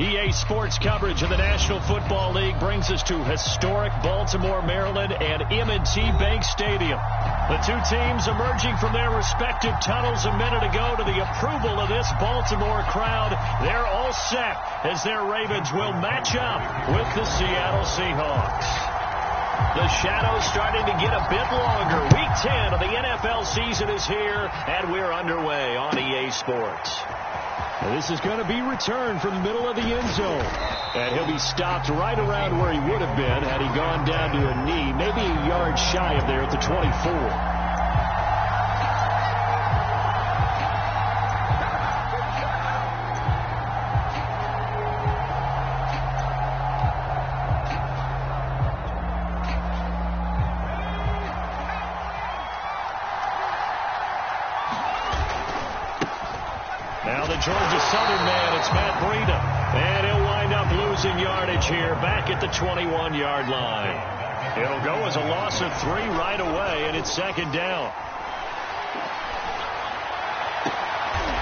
EA Sports coverage of the National Football League brings us to historic Baltimore, Maryland, and M&T Bank Stadium. The two teams emerging from their respective tunnels a minute ago to the approval of this Baltimore crowd. They're all set as their Ravens will match up with the Seattle Seahawks. The shadow's starting to get a bit longer. Week 10 of the NFL season is here, and we're underway on EA Sports. This is going to be returned from the middle of the end zone. And he'll be stopped right around where he would have been had he gone down to a knee, maybe a yard shy of there at the 24. Georgia Southern man, it's Matt Breida. And he'll wind up losing yardage here back at the 21-yard line. It'll go as a loss of 3 right away, and it's second down.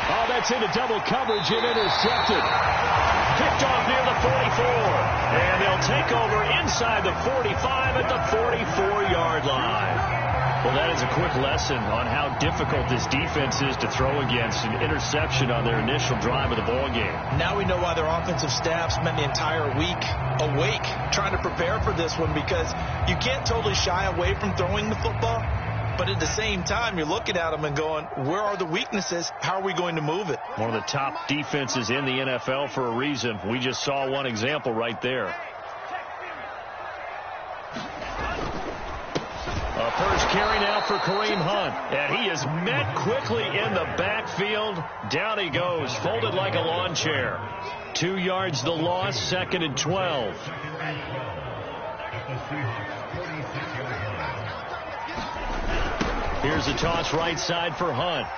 Oh, that's into double coverage and intercepted. Picked off near the 44. And they'll take over inside the 45 at the 44-yard line. Well, that is a quick lesson on how difficult this defense is to throw against. An interception on their initial drive of the ballgame. Now we know why their offensive staff spent the entire week awake trying to prepare for this one, because you can't totally shy away from throwing the football. But at the same time, you're looking at them and going, where are the weaknesses? How are we going to move it? One of the top defenses in the NFL for a reason. We just saw one example right there. First carry now for Kareem Hunt. And he is met quickly in the backfield. Down he goes, folded like a lawn chair. 2 yards the loss, second and 12. Here's a toss right side for Hunt.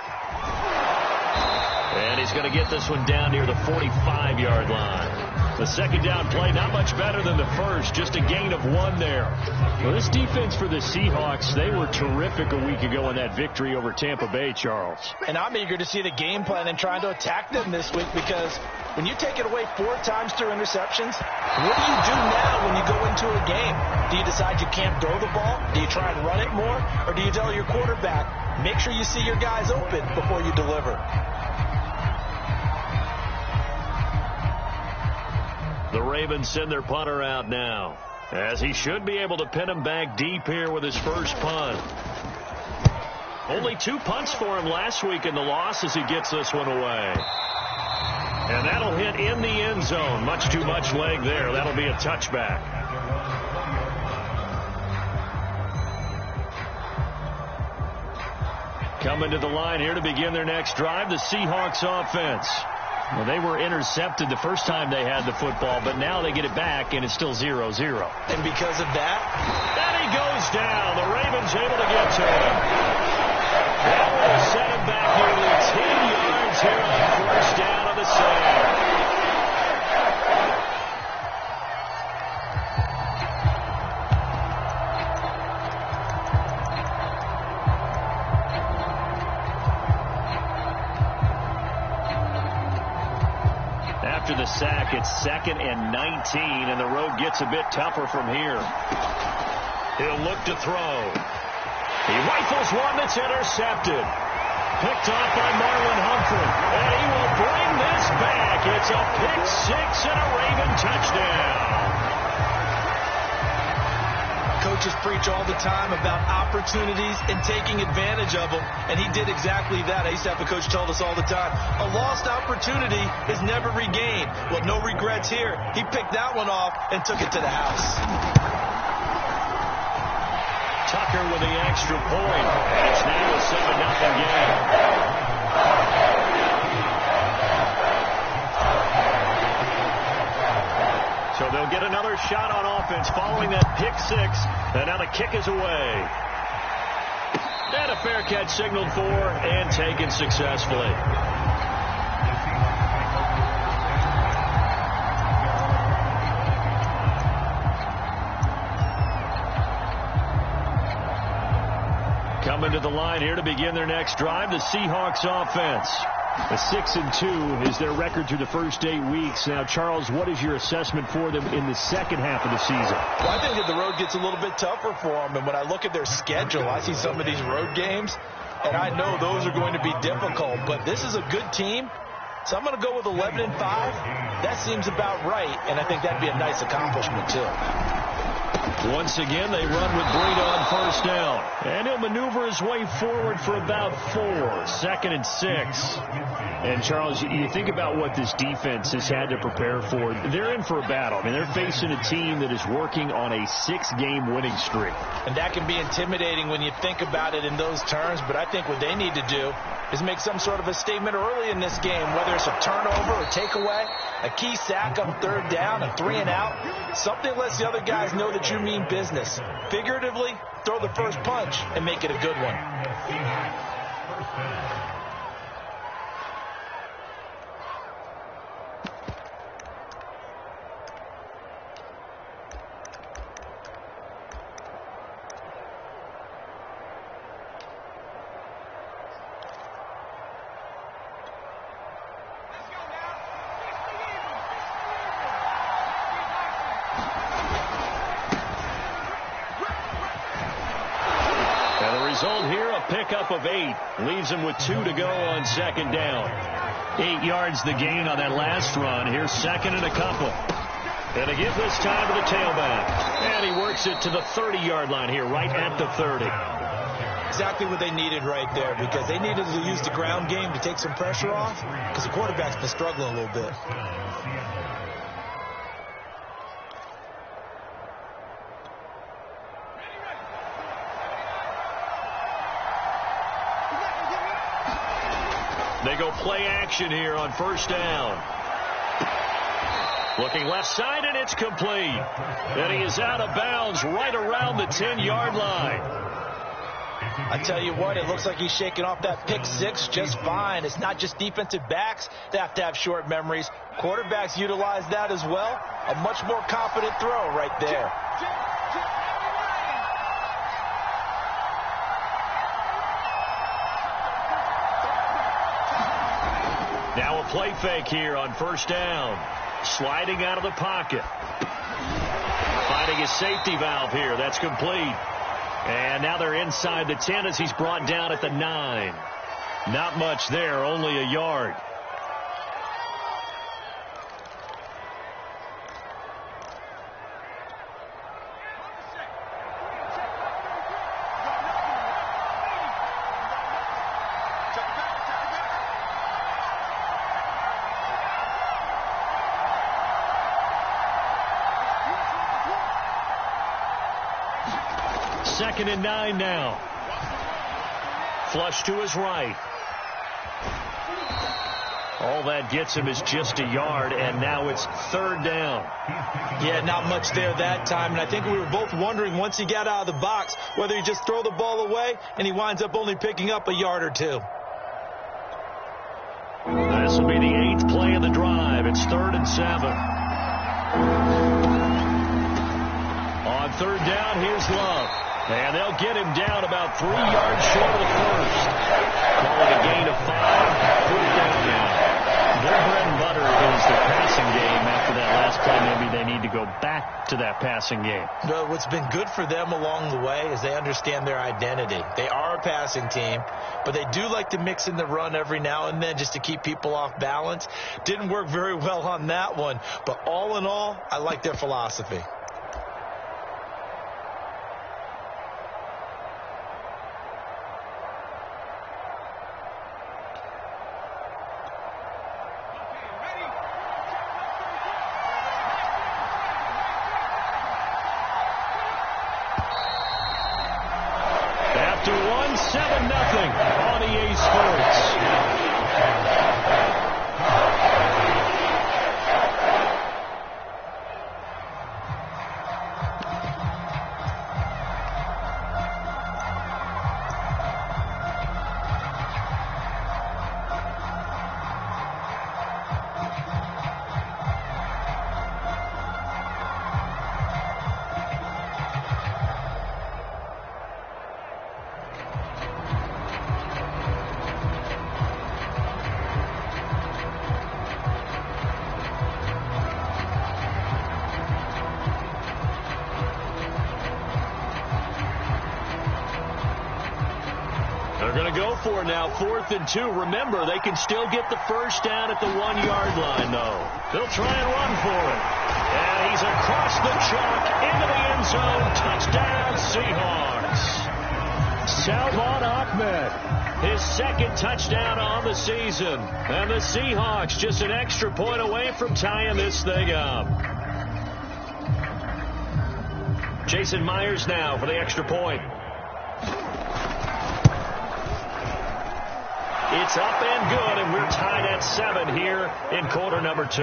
And he's going to get this one down near the 45-yard line. The second down play, not much better than the first, just a gain of 1 there. Well, this defense for the Seahawks, they were terrific a week ago in that victory over Tampa Bay, Charles. And I'm eager to see the game plan and trying to attack them this week, because when you take it away 4 times through interceptions, what do you do now when you go into a game? Do you decide you can't throw the ball? Do you try and run it more? Or do you tell your quarterback, make sure you see your guys open before you deliver? The Ravens send their punter out now, as he should be able to pin him back deep here with his first punt. Only 2 punts for him last week in the loss as he gets this one away. And that'll hit in the end zone. Much too much leg there. That'll be a touchback. Coming to the line here to begin their next drive, the Seahawks offense. Well, they were intercepted the first time they had the football, but now they get it back, and it's still 0-0. And because of that? And he goes down. The Ravens able to get to him. That will set him back nearly 10 yards here on first down on the save. After the sack, it's 2nd and 19, and the road gets a bit tougher from here. He'll look to throw. He rifles one that's intercepted. Picked off by Marlon Humphrey, and he will bring this back. It's a pick 6 and a Raven touchdown. Coaches preach all the time about opportunities and taking advantage of them, and he did exactly that. I used to have a coach tell us all the time, a lost opportunity is never regained. Well, no regrets here. He picked that one off and took it to the house. Tucker with the extra point, and it's now a 7-0 game. So they'll get another shot on offense following that pick 6. And now the kick is away. And a fair catch signaled for and taken successfully. Coming to the line here to begin their next drive, the Seahawks offense. A 6-2 is their record through the first 8 weeks. Now, Charles, what is your assessment for them in the second half of the season? Well, I think that the road gets a little bit tougher for them. And when I look at their schedule, I see some of these road games, and I know those are going to be difficult. But this is a good team, so I'm going to go with 11-5. That seems about right, and I think that'd be a nice accomplishment, too. Once again, they run with Breida on first down. And he'll maneuver his way forward for about 4. 2nd and 6. And, Charles, you think about what this defense has had to prepare for. They're in for a battle. I mean, they're facing a team that is working on a 6-game winning streak. And that can be intimidating when you think about it in those terms. But I think what they need to do is make some sort of a statement early in this game, whether it's a turnover or takeaway, a key sack on 3rd down, a 3-and-out, something lets the other guys know that you mean business. Figuratively, throw the first punch and make it a good one. Result here, a pickup of 8. Leaves him with 2 to go on 2nd down. 8 yards the gain on that last run. Here's 2nd and a couple. And a give this time to the tailback. And he works it to the 30-yard line here, right at the 30. Exactly what they needed right there, because they needed to use the ground game to take some pressure off, because the quarterback's been struggling a little bit. They go play action here on first down. Looking left side, and it's complete. And he is out of bounds right around the 10-yard line. I tell you what, it looks like he's shaking off that pick 6 just fine. It's not just defensive backs that have to have short memories. Quarterbacks utilize that as well. A much more confident throw right there. Now a play fake here on first down. Sliding out of the pocket. Finding his safety valve here. That's complete. And now they're inside the 10 as he's brought down at the 9. Not much there, only a yard. Second and 9 now. Flush to his right. All that gets him is just a yard, and now it's 3rd down. Yeah, not much there that time, and I think we were both wondering once he got out of the box whether he just throw the ball away, and he winds up only picking up a yard or 2. This will be the 8th play of the drive. It's 3rd and 7. On 3rd down, here's Love. And they'll get him down about 3 yards short of the first. Call it a gain of 5. 4th down now. Their bread and butter is the passing game. After that last play, maybe they need to go back to that passing game. Well, what's been good for them along the way is they understand their identity. They are a passing team, but they do like to mix in the run every now and then just to keep people off balance. Didn't work very well on that one, but all in all, I like their philosophy. After 7-0 on EA Sports. for now, 4th and 2. Remember, they can still get the first down at the 1-yard line, though. They'll try and run for it. And he's across the chalk into the end zone. Touchdown, Seahawks. Salvon Ahmed, his 2nd touchdown on the season. And the Seahawks just an extra point away from tying this thing up. Jason Myers now for the extra point. It's up and good, and we're tied at 7 here in quarter number 2.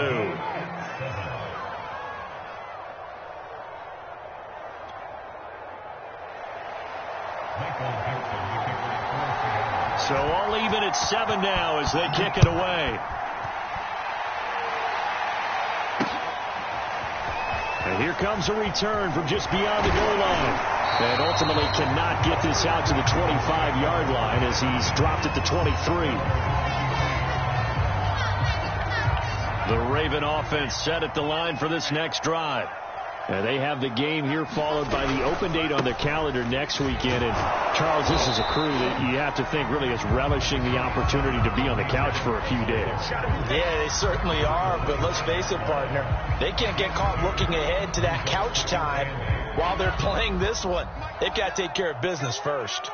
So all even at 7 now as they kick it away. And here comes a return from just beyond the goal line. And ultimately cannot get this out to the 25-yard line as he's dropped at the 23. The Raven offense set at the line for this next drive. And they have the game here followed by the open date on their calendar next weekend. And, Charles, this is a crew that you have to think really is relishing the opportunity to be on the couch for a few days. Yeah, they certainly are. But let's face it, partner, they can't get caught looking ahead to that couch time while they're playing this one. They've got to take care of business first.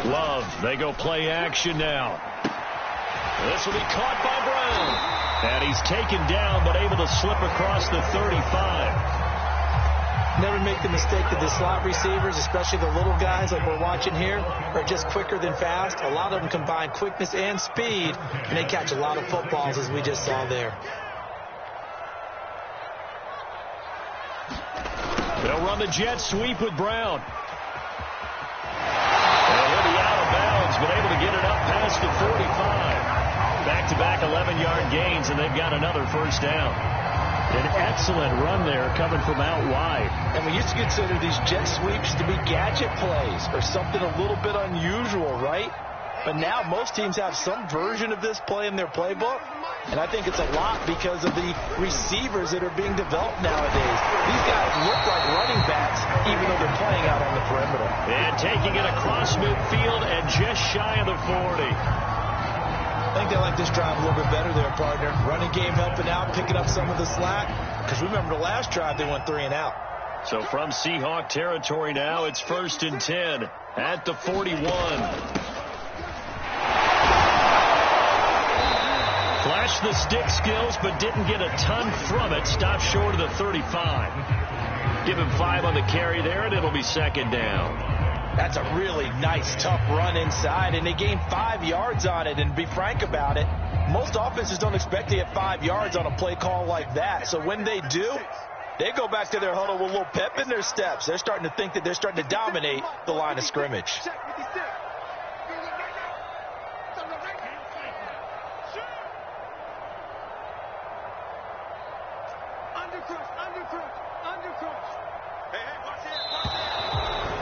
Love, they go play action now. This will be caught by Brown. And he's taken down, but able to slip across the 35. Never make the mistake that the slot receivers, especially the little guys like we're watching here, are just quicker than fast. A lot of them combine quickness and speed, and they catch a lot of footballs, as we just saw there. They'll run the jet sweep with Brown. And he'll be out of bounds, but able to get it up past the 45. Back-to-back 11-yard gains, and they've got another first down. An excellent run there coming from out wide. And we used to consider these jet sweeps to be gadget plays or something a little bit unusual, right? But now most teams have some version of this play in their playbook. And I think it's a lot because of the receivers that are being developed nowadays. These guys look like running backs even though they're playing out on the perimeter. And taking it across midfield and just shy of the 40. I think they like this drive a little bit better there, partner. Running game helping out, picking up some of the slack. Because remember the last drive, they went 3 and out. So from Seahawk territory now, it's 1st and 10 at the 41. Flashed the stick skills, but didn't get a ton from it. Stopped short of the 35. Give him 5 on the carry there, and it'll be 2nd down. That's a really nice, tough run inside, and they gained 5 yards on it. And to be frank about it, most offenses don't expect to get 5 yards on a play call like that. So when they do, they go back to their huddle with a little pep in their steps. They're starting to think that they're starting to dominate the line of scrimmage.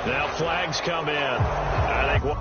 Now flags come in. I think.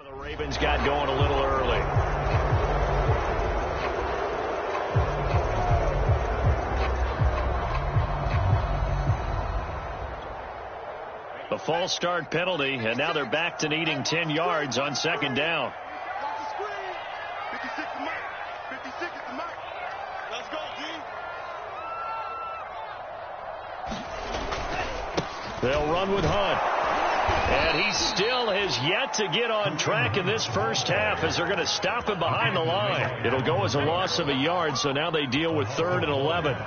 The Ravens got going a little early. A false start penalty, and now they're back to needing 10 yards on second down. 56 to Mike. 56 to Mike. Let's go, D. They'll run with Hunt. And he still has yet to get on track in this first half as they're going to stop him behind the line. It'll go as a loss of a yard, so now they deal with 3rd and 11.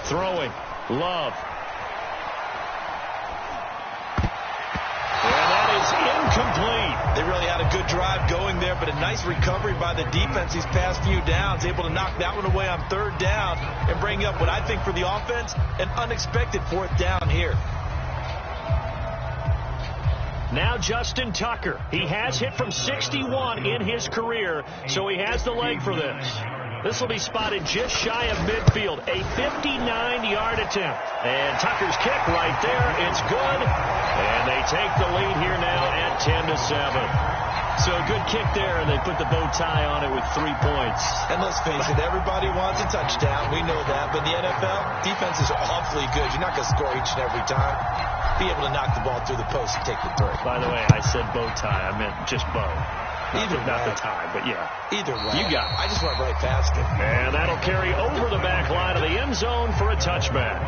Throwing. Love. And that is incomplete. They really had a good drive going there, but a nice recovery by the defense these past few downs. Able to knock that one away on 3rd down and bring up what I think for the offense, an unexpected 4th down here. Now Justin Tucker. He has hit from 61 in his career, so he has the leg for this. This will be spotted just shy of midfield. A 59-yard attempt. And Tucker's kick right there. It's good. And they take the lead here now at 10-7. So a good kick there, and they put the bow tie on it with 3 points. And let's face it, everybody wants a touchdown. We know that. But in the NFL, defense is awfully good. You're not going to score each and every time. Be able to knock the ball through the post and take the break. By the way, I said bow tie. I meant just bow. Either not way. the tie, but yeah. Either way. You got it. I just went right past it. And that'll carry over the back line of the end zone for a touchback.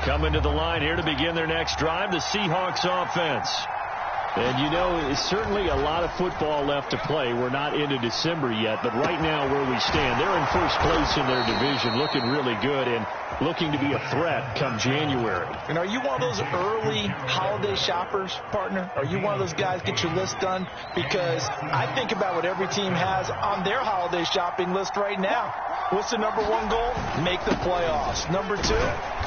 Coming to the line here to begin their next drive, the Seahawks offense. And, you know, it's certainly a lot of football left to play. We're not into December yet, but right now where we stand, they're in first place in their division, looking really good and looking to be a threat come January. And are you one of those early holiday shoppers, partner? Are you one of those guys get your list done? Because I think about what every team has on their holiday shopping list right now. What's the number 1 goal? Make the playoffs. Number 2,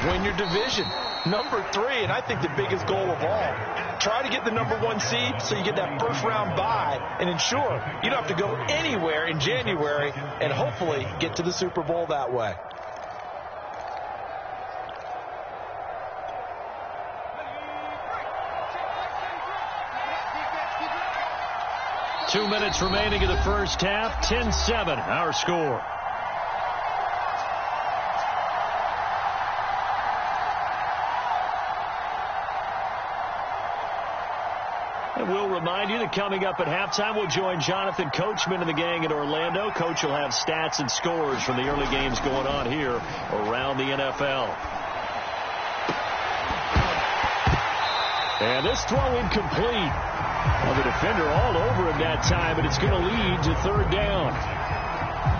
win your division. Number 3, and I think the biggest goal of all, try to get the number 1 seed so you get that first round bye and ensure you don't have to go anywhere in January and hopefully get to the Super Bowl that way. Two minutes remaining in the first half. 10-7, our score. And we'll remind you that coming up at halftime, we'll join Jonathan Coachman and the gang in Orlando. Coach will have stats and scores from the early games going on here around the NFL. And this throw incomplete. Well, the defender all over him that time, but it's going to lead to 3rd down.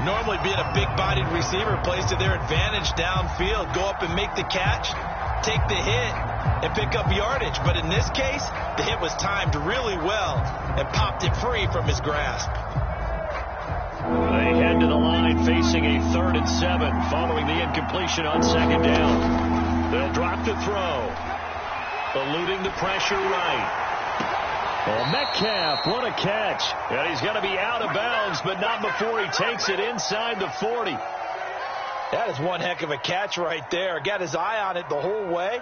Normally being a big-bodied receiver plays to their advantage downfield. Go up and make the catch, take the hit, and pick up yardage. But in this case, the hit was timed really well and popped it free from his grasp. They head to the line facing a 3rd and 7 following the incompletion on second down. They'll drop the throw. Eluding the pressure right. Oh, Metcalf, what a catch. And he's going to be out of bounds, but not before he takes it inside the 40. That is one heck of a catch right there. Got his eye on it the whole way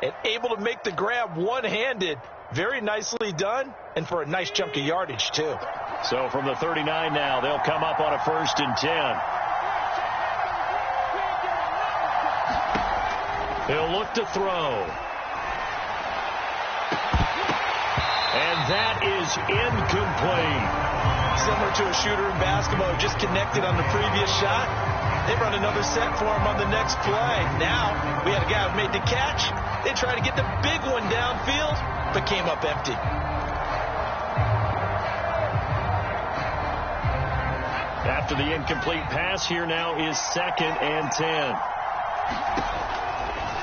and able to make the grab one-handed. Very nicely done, and for a nice chunk of yardage, too. So from the 39 now, they'll come up on a 1st and 10. He'll look to throw. And that is incomplete. Similar to a shooter in basketball who just connected on the previous shot. They run another set for him on the next play. Now, we had a guy who made the catch. They tried to get the big one downfield, but came up empty. After the incomplete pass, here now is 2nd and 10.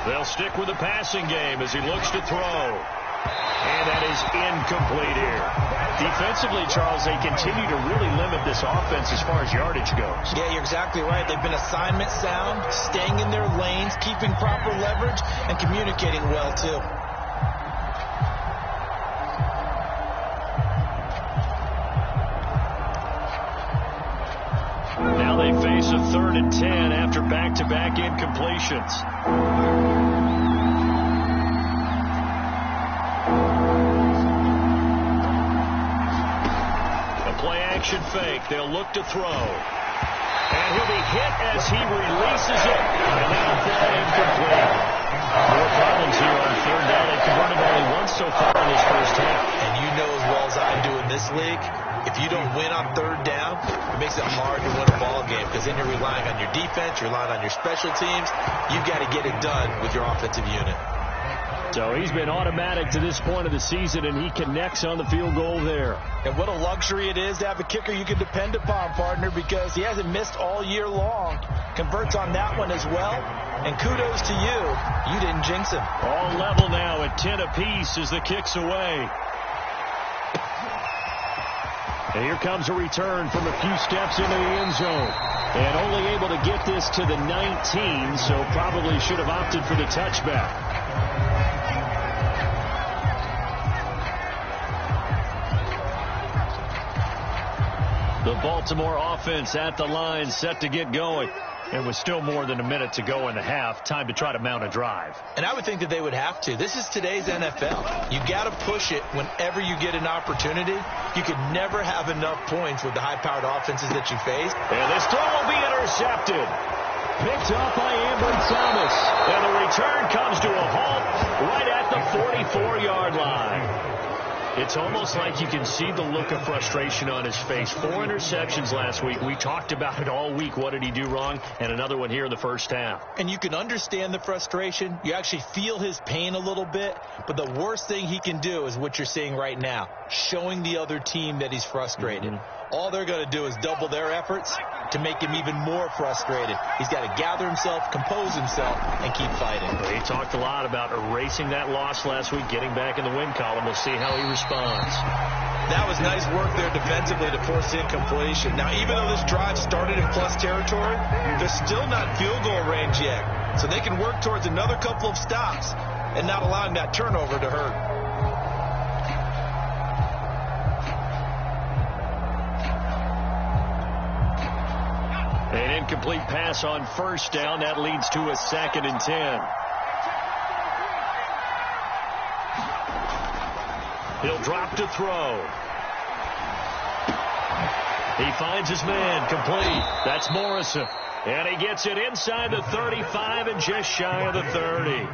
They'll stick with the passing game as he looks to throw. And that is incomplete here. Defensively, Charles, they continue to really limit this offense as far as yardage goes. Yeah, you're exactly right. They've been assignment sound, staying in their lanes, keeping proper leverage, and communicating well, too. Now they face a 3rd and 10 after back-to-back incompletions. A play-action fake. They'll look to throw. And he'll be hit as he releases it. And that'll fall incomplete. More problems here on 3rd down. They've converted only once so far in this first half. And you know as well as I do in this league, if you don't win on 3rd down, it makes it hard to win a ball game because then you're relying on your defense, you're relying on your special teams. You've got to get it done with your offensive unit. So he's been automatic to this point of the season, and he connects on the field goal there. And what a luxury it is to have a kicker you can depend upon, partner, because he hasn't missed all year long. Converts on that one as well. And kudos to you. You didn't jinx him. All level now at 10 apiece as the kick's away. And here comes a return from a few steps into the end zone. And only able to get this to the 19, so probably should have opted for the touchback. The Baltimore offense at the line, set to get going. And with still more than a minute to go in the half, time to try to mount a drive. And I would think that they would have to. This is today's NFL. You got to push it whenever you get an opportunity. You could never have enough points with the high-powered offenses that you face. And this throw will be intercepted. Picked off by Ambry Thomas. And the return comes to a halt right at the 44-yard line. It's almost like you can see the look of frustration on his face. 4 interceptions last week. We talked about it all week. What did he do wrong? And another one here in the first half. And you can understand the frustration. You actually feel his pain a little bit. But the worst thing he can do is what you're seeing right now, showing the other team that he's frustrated. All they're going to do is double their efforts to make him even more frustrated. He's got to gather himself, compose himself, and keep fighting. He talked a lot about erasing that loss last week, getting back in the win column. We'll see how he responds. That was nice work there defensively to force incompletion. Now, even though this drive started in plus territory, they're still not field goal range yet. So they can work towards another couple of stops and not allowing that turnover to hurt. An incomplete pass on first down. That leads to a 2nd and 10. He'll drop to throw. He finds his man, complete. That's Morrison. And he gets it inside the 35 and just shy of the 30.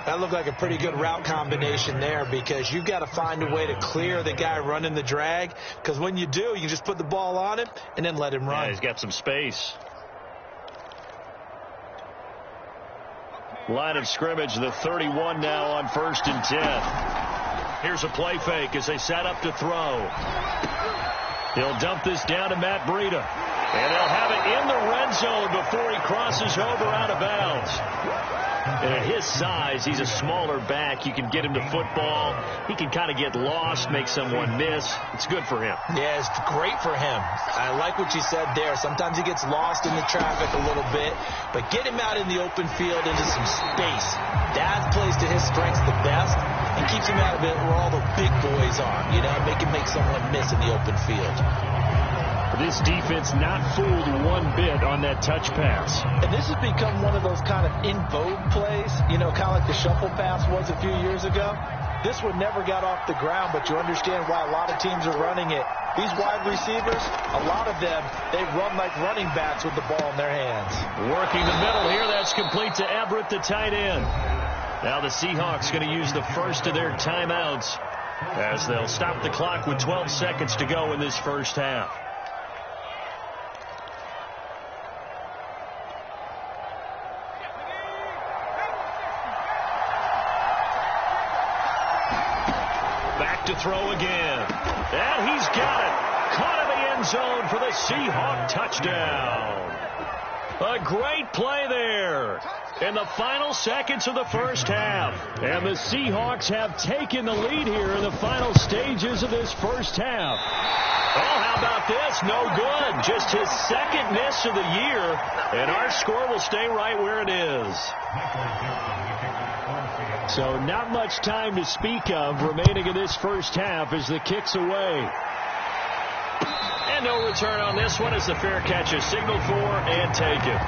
That looked like a pretty good route combination there because you've got to find a way to clear the guy running the drag, because when you do, you just put the ball on him and then let him run. Yeah, he's got some space. Line of scrimmage, the 31 now on 1st and 10. Here's a play fake as they set up to throw. He'll dump this down to Matt Breida. And they'll have it in the red zone before he crosses over out of bounds. And at his size, he's a smaller back. You can get him to football. He can kind of get lost, make someone miss. It's good for him. Yeah, it's great for him. I like what you said there. Sometimes he gets lost in the traffic a little bit, but get him out in the open field into some space. That plays to his strengths the best and keeps him out of it where all the big boys are. You know, make someone miss in the open field. This defense not fooled one bit on that touch pass. And this has become one of those kind of in vogue plays, you know, kind of like the shuffle pass was a few years ago. This one never got off the ground, but you understand why a lot of teams are running it. These wide receivers, a lot of them, they run like running backs with the ball in their hands. Working the middle here, that's complete to Everett, the tight end. Now the Seahawks going to use the first of their timeouts as they'll stop the clock with 12 seconds to go in this first half. To throw again. And he's got it. Caught in the end zone for the Seahawk touchdown. A great play there in the final seconds of the first half. And the Seahawks have taken the lead here in the final stages of this first half. Oh, how about this? No good. Just his second miss of the year. And our score will stay right where it is. So not much time to speak of remaining in this first half as the kick's away. And no return on this one as the fair catch is signaled for and taken.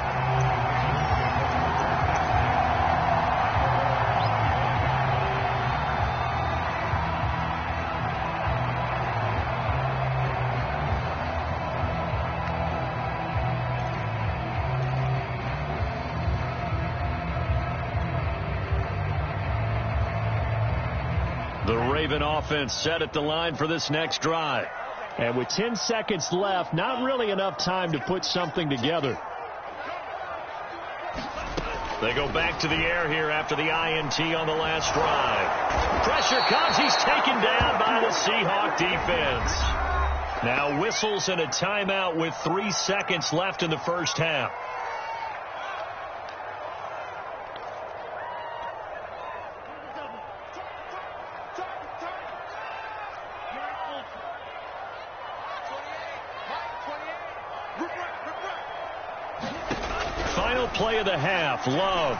The Raven offense set at the line for this next drive. And with 10 seconds left, not really enough time to put something together. They go back to the air here after the INT on the last drive. Pressure comes. He's taken down by the Seahawk defense. Now whistles and a timeout with 3 seconds left in the first half. Final play of the half. Love.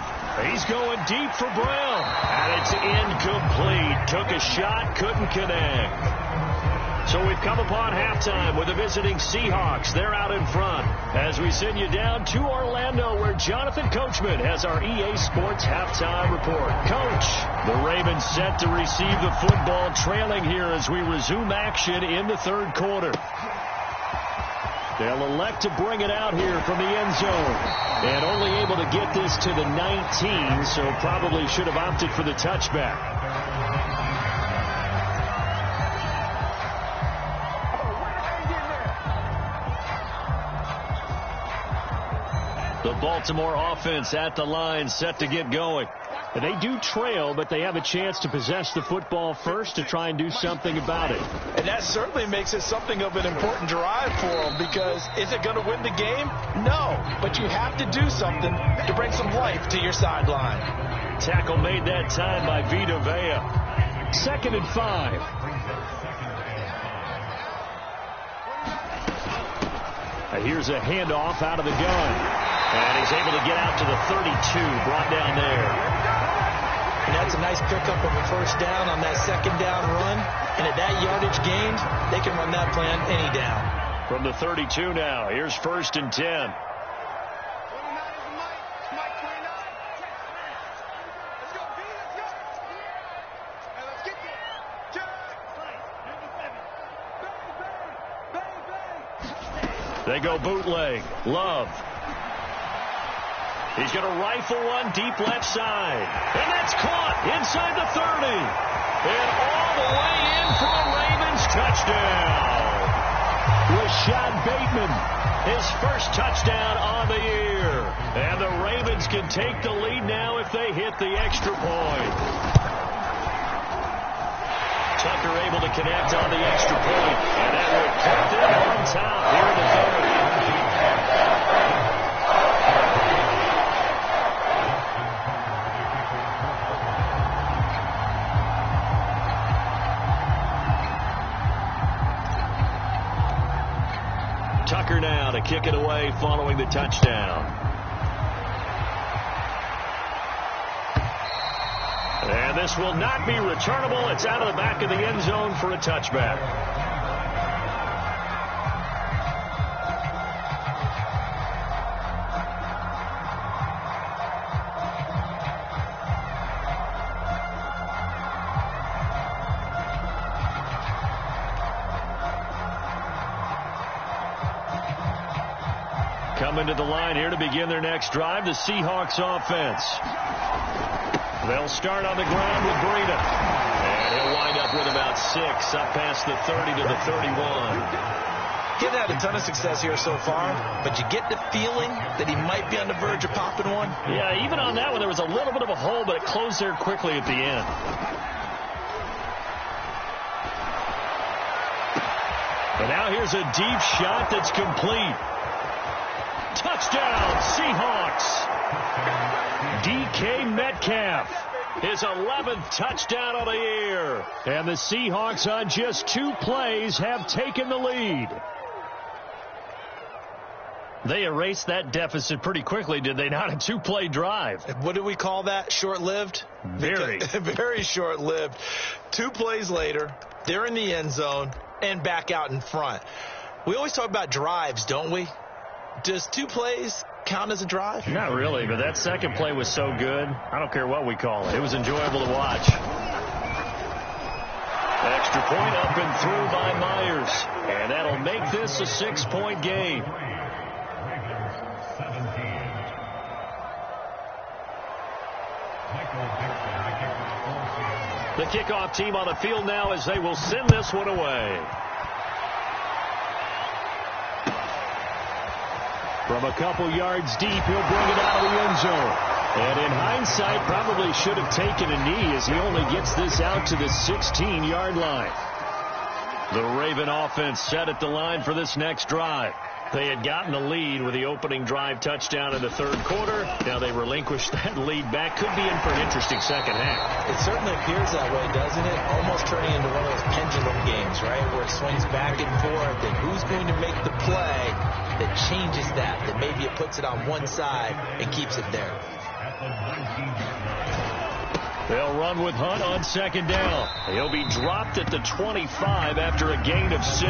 He's going deep for Brown. And it's incomplete. Took a shot, couldn't connect. So we've come upon halftime with the visiting Seahawks. They're out in front as we send you down to Orlando where Jonathan Coachman has our EA Sports halftime report. Coach, the Ravens set to receive the football, trailing here as we resume action in the third quarter. They'll elect to bring it out here from the end zone. And only able to get this to the 19, so probably should have opted for the touchback. The Baltimore offense at the line, set to get going. And they do trail, but they have a chance to possess the football first to try and do something about it. And that certainly makes it something of an important drive for them, because is it going to win the game? No, but you have to do something to bring some life to your sideline. Tackle made that time by Vita Vea. 2nd and 5. Here's a handoff out of the gun. And he's able to get out to the 32, brought down there. And that's a nice pickup of a first down on that second down run. And at that yardage gained, they can run that plan any down. From the 32 now, here's 1st and 10. They go bootleg. Love. He's going to rifle one deep left side. And that's caught inside the 30. And all the way in for a Ravens touchdown. Rashad Bateman, his first touchdown on the year. And the Ravens can take the lead now if they hit the extra point. Tucker able to connect on the extra point. And that will put them on top here in the third. Tucker now to kick it away following the touchdown. And this will not be returnable. It's out of the back of the end zone for a touchback. Coming to the line here to begin their next drive, the Seahawks offense. They'll start on the ground with Breida. And he'll wind up with about 6, up past the 30 to the 31. He's had a ton of success here so far, but you get the feeling that he might be on the verge of popping one. Yeah, even on that one, there was a little bit of a hole, but it closed there quickly at the end. And now here's a deep shot that's complete. Touchdown, Seahawks. DK Metcalf, his 11th touchdown of the year. And the Seahawks on just 2 plays have taken the lead. They erased that deficit pretty quickly, did they not? A 2-play drive. What do we call that? Short-lived? Very. Very short-lived. 2 plays later, they're in the end zone and back out in front. We always talk about drives, don't we? Does 2 plays count as a drive? Not really, but that second play was so good. I don't care what we call it. It was enjoyable to watch. Extra point up and through by Myers. And that'll make this a 6-point game. The kickoff team on the field now as they will send this one away. From a couple yards deep, he'll bring it out of the end zone. And in hindsight, probably should have taken a knee as he only gets this out to the 16-yard line. The Raven offense set at the line for this next drive. They had gotten the lead with the opening drive touchdown in the 3rd quarter. Now they relinquished that lead back. Could be in for an interesting second half. It certainly appears that way, doesn't it? Almost turning into one of those pendulum games, right, where it swings back and forth. And who's going to make the play that changes that maybe it puts it on one side and keeps it there? They'll run with Hunt on 2nd down. He'll be dropped at the 25 after a gain of 6.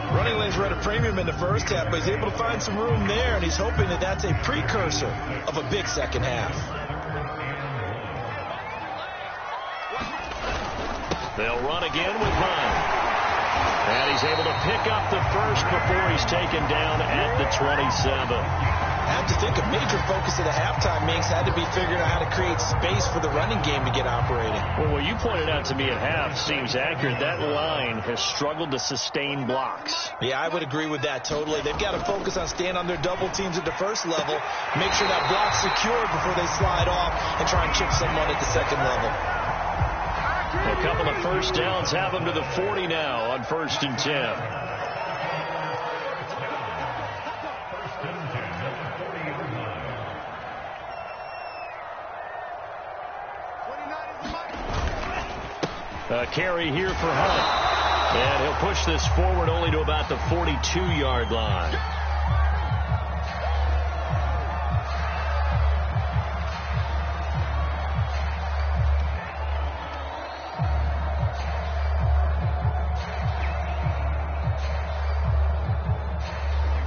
Running lanes were at a premium in the first half, but he's able to find some room there, and he's hoping that that's a precursor of a big second half. They'll run again with Hunt. And he's able to pick up the first before he's taken down at the 27. I have to think a major focus of the halftime mix had to be figuring out how to create space for the running game to get operating. Well, what you pointed out to me at half seems accurate. That line has struggled to sustain blocks. Yeah, I would agree with that totally. They've got to focus on staying on their double teams at the first level, make sure that block's secured before they slide off and try and chip someone at the second level. A couple of first downs have them to the 40 now on 1st and 10. A carry here for Hunt. And he'll push this forward only to about the 42-yard line.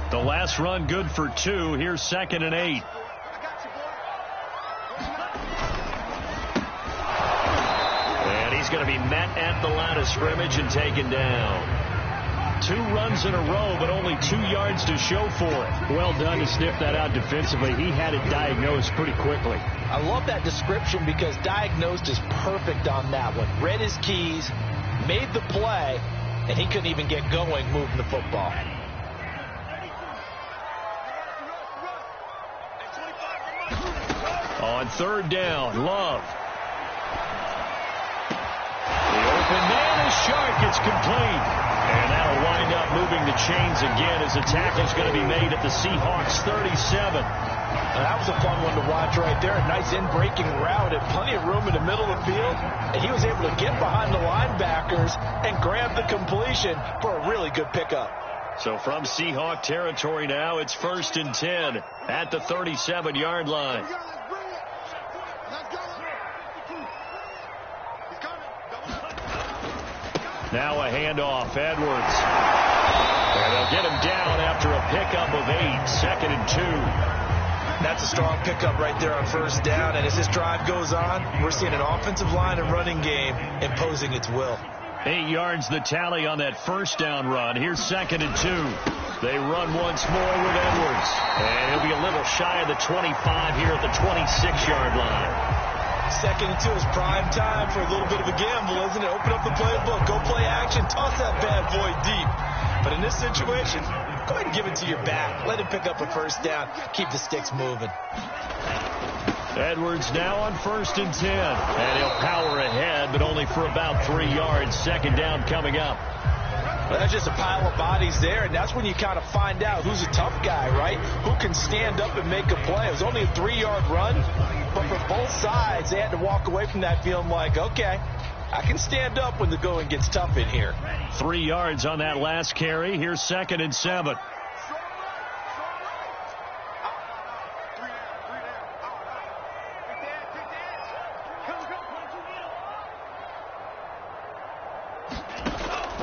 The last run good for 2. Here's 2nd and 8. He's going to be met at the line of scrimmage and taken down. 2 runs in a row, but only 2 yards to show for it. Well done to sniff that out defensively. He had it diagnosed pretty quickly. I love that description because diagnosed is perfect on that one. Read his keys, made the play, and he couldn't even get going moving the football. On 3rd down, Love. And man is sharp. It's complete. And that'll wind up moving the chains again as the tackle's going to be made at the Seahawks 37. That was a fun one to watch right there. A nice in-breaking route and plenty of room in the middle of the field. And he was able to get behind the linebackers and grab the completion for a really good pickup. So from Seahawk territory now, it's 1st and 10 at the 37-yard line. Now a handoff, Edwards. And they'll get him down after a pickup of 8, 2nd and 2. That's a strong pickup right there on 1st down. And as this drive goes on, we're seeing an offensive line and running game imposing its will. 8 yards the tally on that 1st down run. Here's 2nd and 2. They run once more with Edwards. And he'll be a little shy of the 25 here at the 26-yard line. 2nd and 2 is prime time for a little bit of a gamble, isn't it? Open up the playbook, go play action, toss that bad boy deep. But in this situation, go ahead and give it to your back. Let him pick up a 1st down. Keep the sticks moving. Edwards now on 1st and 10. And he'll power ahead, but only for about 3 yards. 2nd down coming up. Well, that's just a pile of bodies there, and that's when you kind of find out who's a tough guy, right? Who can stand up and make a play. It was only a 3-yard run, but for both sides, they had to walk away from that feeling like, okay, I can stand up when the going gets tough in here. 3 yards on that last carry. Here's 2nd and 7.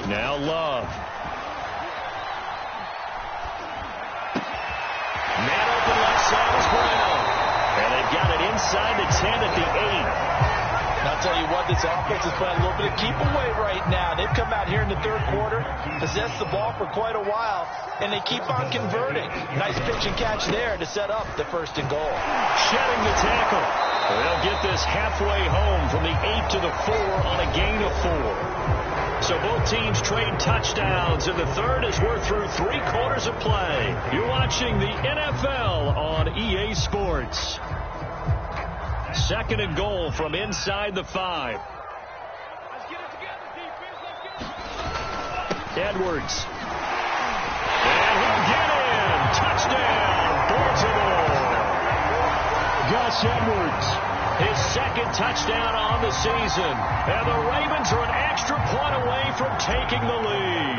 Now Love. Man open left side is Brown. And they've got it inside the 10 at the 8. I'll tell you what, this offense is playing a little bit of keep away right now. They've come out here in the 3rd quarter, possessed the ball for quite a while, and they keep on converting. Nice pitch and catch there to set up the 1st and goal. Shedding the tackle. They'll get this halfway home from the 8 to the 4 on a gain of 4. So both teams trade touchdowns in the 3rd as we're through 3 quarters of play. You're watching the NFL on EA Sports. 2nd and goal from inside the 5. Edwards. And he'll get in. Touchdown, Baltimore. Gus Edwards. His 2nd touchdown on the season. And the Ravens are an extra point away from taking the lead.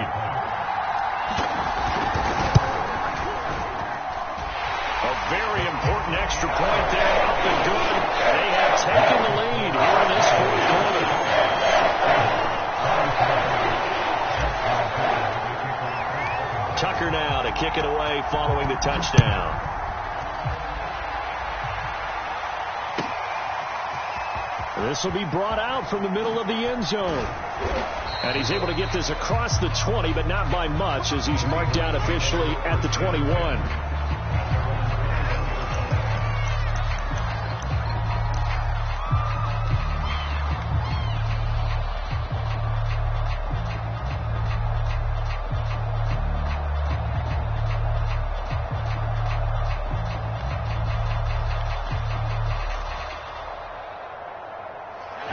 A very important extra point there. Up and good. They have taken the lead here in this 4th quarter. Tucker now to kick it away following the touchdown. This will be brought out from the middle of the end zone. And he's able to get this across the 20, but not by much, as he's marked down officially at the 21.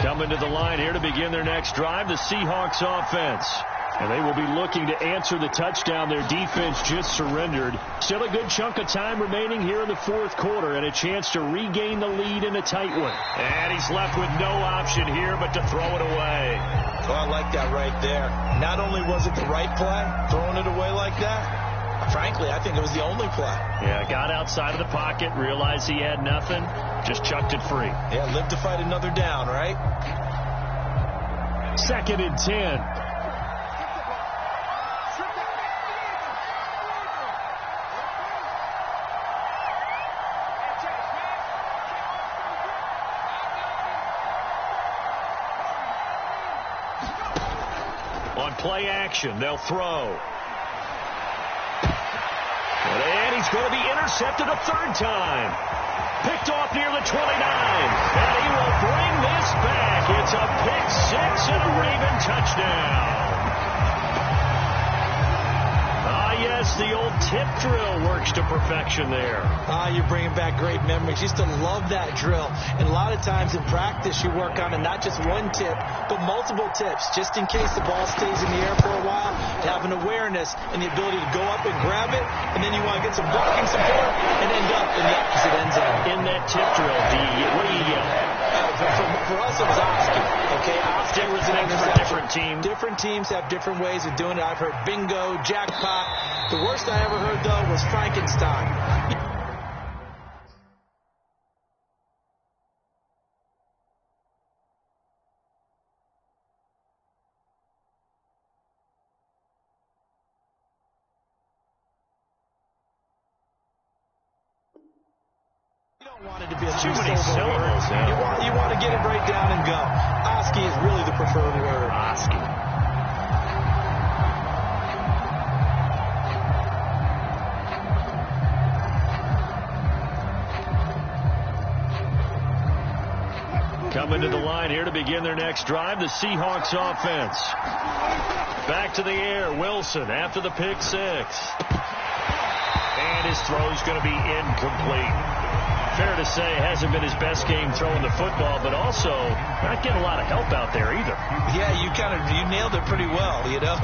Coming to the line here to begin their next drive, the Seahawks offense. And they will be looking to answer the touchdown their defense just surrendered. Still a good chunk of time remaining here in the 4th quarter and a chance to regain the lead in a tight one. And he's left with no option here but to throw it away. Well, I like that right there. Not only was it the right play, throwing it away like that, frankly, I think it was the only play. Yeah, got outside of the pocket, realized he had nothing, just chucked it free. Yeah, live to fight another down, right? 2nd and 10. On play action, they'll throw. And he's going to be intercepted a 3rd time. Picked off near the 29. And he will bring this back. It's a pick 6 and a Raven touchdown. Yes, the old tip drill works to perfection there. You're bringing back great memories. Used to love that drill. And a lot of times in practice, you work on it, not just one tip, but multiple tips, just in case the ball stays in the air for a while, to have an awareness and the ability to go up and grab it, and then you want to get some blocking support and end up in the opposite end zone. In that tip drill, what do you yell? For us, it was Oski. Okay, Oski was an for different teams. Different teams have different ways of doing it. I've heard bingo, jackpot. The worst I ever heard, though, was Frankenstein. You don't want it to be too many syllables. You want to get it right down and go. Oski is really the preferred word. Oski. Coming to the line here to begin their next drive, the Seahawks offense. Back to the air, Wilson after the pick 6. And his throw's going to be incomplete. fair to say hasn't been his best game throwing the football, but also not getting a lot of help out there either. Yeah, you nailed it pretty well, you know.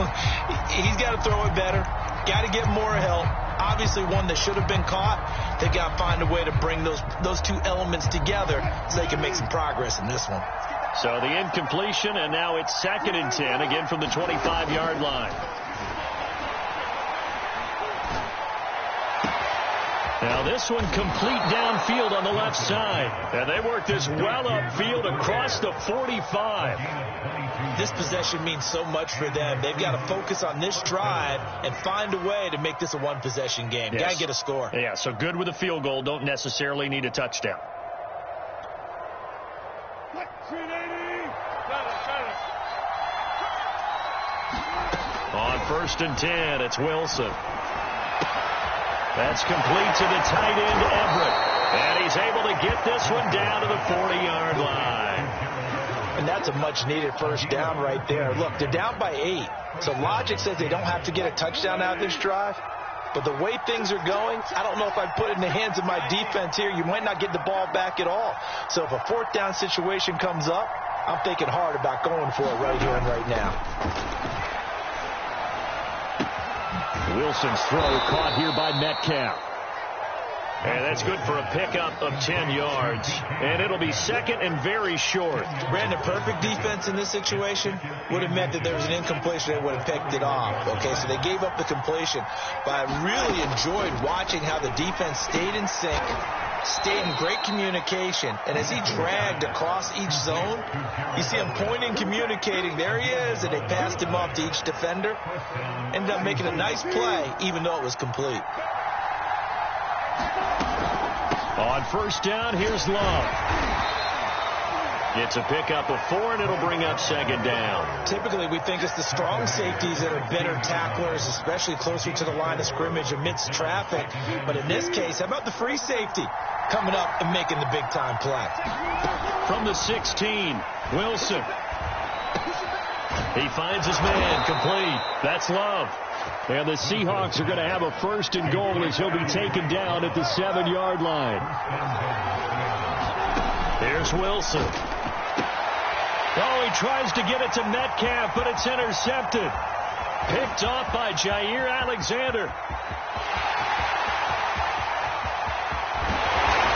He's got to throw it better, got to get more help. Obviously one that should have been caught. They got to find a way to bring those two elements together so they can make some progress in this one. So the incompletion, and now it's 2nd and 10, again from the 25-yard line. Now this one complete downfield on the left side. And they work this well upfield across the 45. This possession means so much for them. They've got to focus on this drive and find a way to make this a one-possession game. Yes. Got to get a score. Yeah, so good with a field goal. Don't necessarily need a touchdown. On 1st and 10, it's Wilson. That's complete to the tight end, Everett. And he's able to get this one down to the 40-yard line. And that's a much-needed first down right there. Look, they're down by 8. So logic says they don't have to get a touchdown out of this drive. But the way things are going, I don't know if I'd put it in the hands of my defense here. You might not get the ball back at all. So if a 4th down situation comes up, I'm thinking hard about going for it right here and right now. Wilson's throw caught here by Metcalf. And that's good for a pickup of 10 yards. And it'll be 2nd and very short. Brandon, perfect defense in this situation would have meant that there was an incompletion. They would have picked it off. Okay, so they gave up the completion. But I really enjoyed watching how the defense stayed in sync, stayed in great communication. And as he dragged across each zone, you see him pointing, communicating. There he is. And they passed him off to each defender. Ended up making a nice play, even though it was complete. On 1st down, here's Love. It's a pickup of 4, and it'll bring up 2nd down. Typically, we think it's the strong safeties that are better tacklers, especially closer to the line of scrimmage amidst traffic. But in this case, how about the free safety coming up and making the big-time play? From the 16, Wilson. He finds his man, complete. That's Love. And the Seahawks are going to have a 1st and goal as he'll be taken down at the 7-yard line. Here's Wilson. Oh, he tries to get it to Metcalf, but it's intercepted. Picked off by Jair Alexander.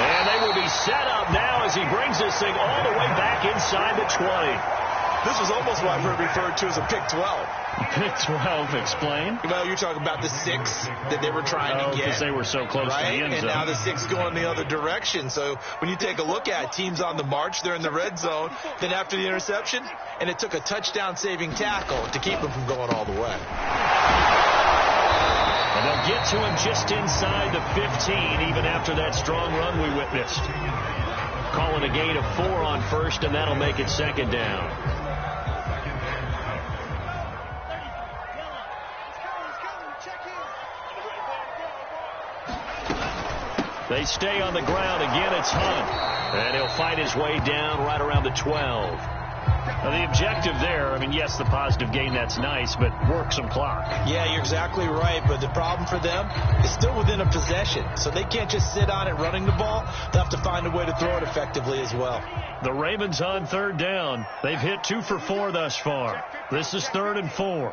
And they will be set up now as he brings this thing all the way back inside the 20. This was almost what I've heard referred to as a pick 12. Pick 12, explain. Well, you're talking about the 6 that they were trying to get. Because they were so close to the end zone. And now the 6 going the other direction. So when you take a look at teams on the march, they're in the red zone. Then after the interception, and it took a touchdown-saving tackle to keep them from going all the way. And they'll get to him just inside the 15, even after that strong run we witnessed. Calling a gain of 4 on 1st, and that'll make it 2nd down. They stay on the ground. Again, it's Hunt. And he'll fight his way down right around the 12. Now, the objective there, I mean, yes, the positive gain, that's nice, but work some clock. Yeah, you're exactly right. But the problem for them is still within a possession. So they can't just sit on it running the ball. They'll have to find a way to throw it effectively as well. The Ravens on 3rd down. They've hit 2 for 4 thus far. This is 3rd and 4.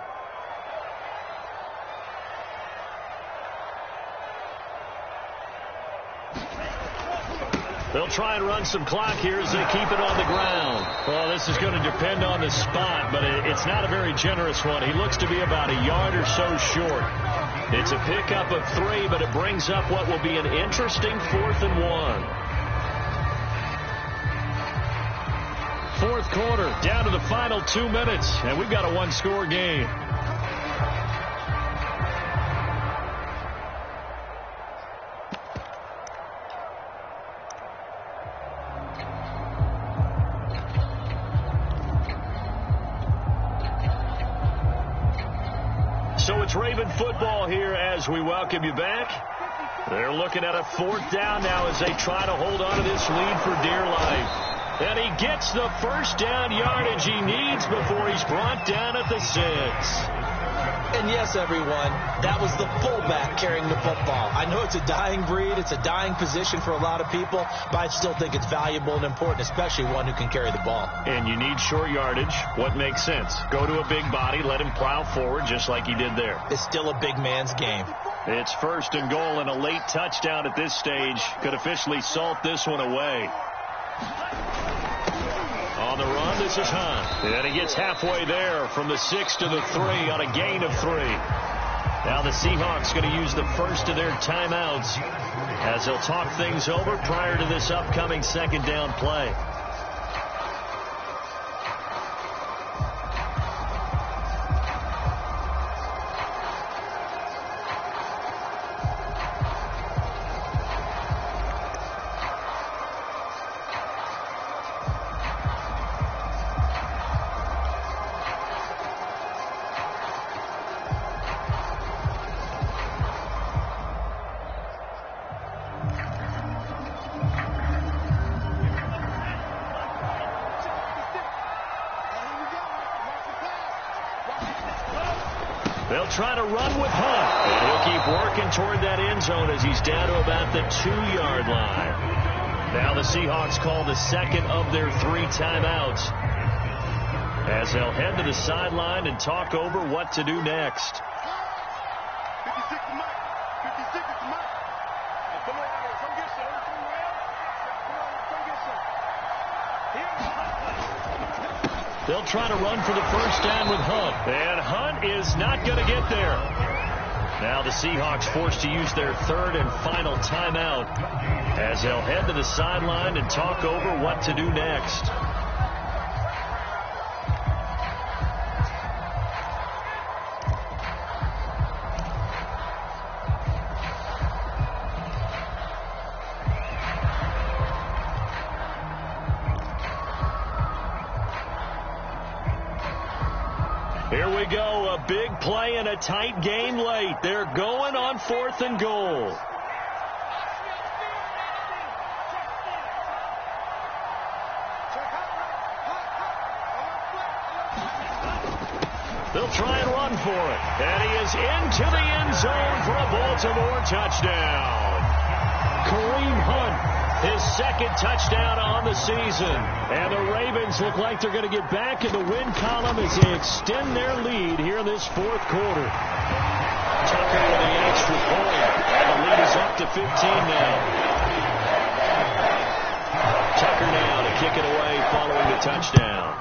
They'll try and run some clock here as they keep it on the ground. Well, this is going to depend on the spot, but it's not a very generous one. He looks to be about a yard or so short. It's a pickup of 3, but it brings up what will be an interesting 4th and 1. 4th quarter, down to the final 2 minutes, and we've got a 1-score game. So it's Raven football here as we welcome you back. They're looking at a 4th down now as they try to hold on to this lead for dear life. And he gets the 1st down yardage he needs before he's brought down at the 6. And yes, everyone, that was the fullback carrying the football. I know it's a dying breed, it's a dying position for a lot of people, but I still think it's valuable and important, especially one who can carry the ball. And you need short yardage. What makes sense? Go to a big body, let him plow forward just like he did there. It's still a big man's game. It's 1st and goal, and a late touchdown at this stage could officially salt this one away. On the run, this is Hunt. And he gets halfway there from the 6 to the 3 on a gain of 3. Now the Seahawks going to use the first of their timeouts as they'll talk things over prior to this upcoming 2nd down play. They'll try to run with Hunt. And he'll keep working toward that end zone as he's down to about the 2-yard line. Now the Seahawks call the second of their 3 timeouts as they'll head to the sideline and talk over what to do next. 56 to Mike. 56 to Mike. Come on, come get some. Come get some. They'll try to run for the first down with Hunt. And Hunt is not going to get there. Now the Seahawks forced to use their 3rd and final timeout as they'll head to the sideline and talk over what to do next. Here we go, a big play and a tight game late. They're going on 4th and goal. They'll try and run for it. And he is into the end zone for a Baltimore touchdown. Kareem Hunt. His 2nd touchdown on the season. And the Ravens look like they're going to get back in the win column as they extend their lead here in this 4th quarter. Tucker with the extra point. And the lead is up to 15 now. Tucker now to kick it away following the touchdown.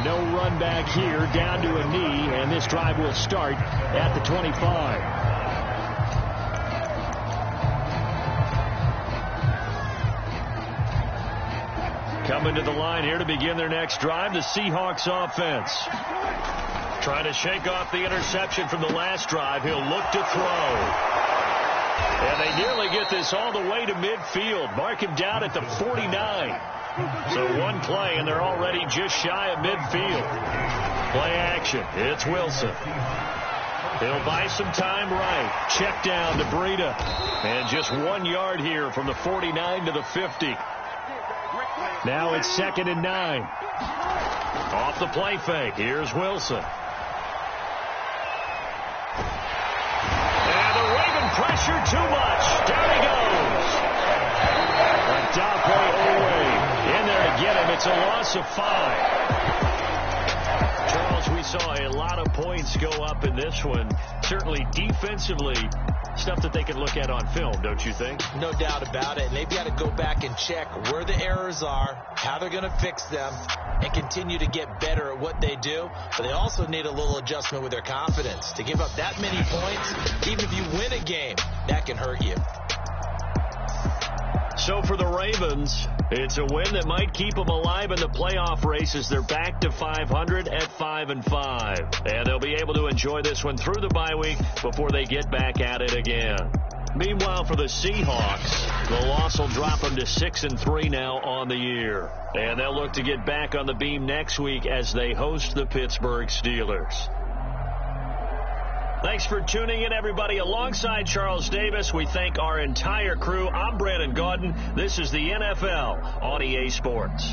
No run back here, down to a knee, and this drive will start at the 25. Coming to the line here to begin their next drive, the Seahawks offense. Trying to shake off the interception from the last drive. He'll look to throw. And they nearly get this all the way to midfield. Mark him down at the 49. So one play, and they're already just shy of midfield. Play action. It's Wilson. He'll buy some time right. Check down to Breida. And just 1 yard here from the 49 to the 50. Now it's 2nd and 9. Off the play fake. Here's Wilson. And the Raven pressure too much. Down he goes. In there to get him. It's a loss of 5. Charles, we saw a lot of points go up in this one. Certainly defensively, stuff that they can look at on film, don't you think? No doubt about it. And they've got to go back and check where the errors are, how they're going to fix them, and continue to get better at what they do. But they also need a little adjustment with their confidence. To give up that many points, even if you win a game, that can hurt you. So for the Ravens, it's a win that might keep them alive in the playoff races. They're back to 500 at 5-5. And they'll be able to enjoy this one through the bye week before they get back at it again. Meanwhile, for the Seahawks, the loss will drop them to 6-3 now on the year. And they'll look to get back on the beam next week as they host the Pittsburgh Steelers. Thanks for tuning in, everybody. Alongside Charles Davis, we thank our entire crew. I'm Brandon Gaudin. This is the NFL on EA Sports.